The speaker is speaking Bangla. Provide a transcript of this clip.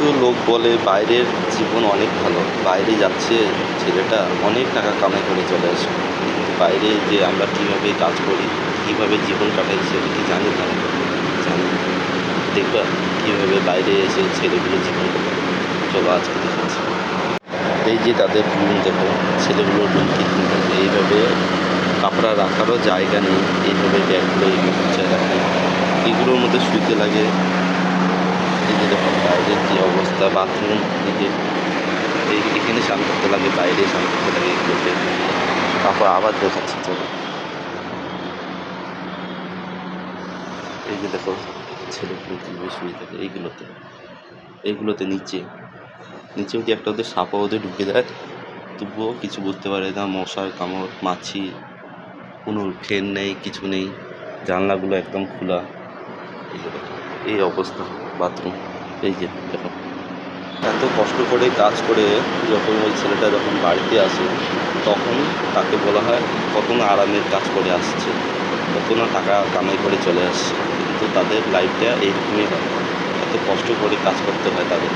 কিছু লোক বলে বাইরের জীবন অনেক ভালো, বাইরে যাচ্ছে ছেলেটা অনেক টাকা কামাই করে চলে আসবে। কিন্তু বাইরে যে আমরা কীভাবে কাজ করি, কীভাবে জীবন কাটাই সেটা কি জানি তারা? জানি না। দেখবা কীভাবে বাইরে এসে ছেলেগুলো জীবন কাটায়। চলো আজকে দেখাচ্ছি। এই যে তাদের রুম দেখো, ছেলেগুলোর রুম কীরকম থাকে। এইভাবে কাপড়া রাখারও জায়গা নেই, এইভাবে ব্যাগগুলো এইভাবে গুছিয়ে রাখে। এগুলোর মধ্যে শুইতে লাগে। এই যে দেখো বাইরের কী অবস্থা, বাথরুম এখানে স্নান করতে লাগে, বাইরে স্নান করতে লাগে এগুলোতে। তারপর আবার দেখাচ্ছি চলো। এই যে দেখো ছেলেগুলো কীভাবে শুয়ে থাকে এইগুলোতে নিচে যদি একটা ওদের সাপা ওদের ঢুকে দেয়, তবুও কিছু বুঝতে পারে না। মশার কামড়, মাছি, কোনো ফ্যান নেই, কিছু নেই, জানলাগুলো একদম খোলা। এই যে দেখো এই অবস্থা বাথরুম। এই যে দেখো এত কষ্ট করে কাজ করে যখন ওই ছেলেটা যখন বাড়িতে আসে, তখন তাকে বলা হয় কত না আরামের কাজ করে আসছে, কত না টাকা কামাই করে চলে আসছে। কিন্তু তাদের লাইফটা এইরকমই হয়, এত কষ্ট করে কাজ করতে হয় তাদের।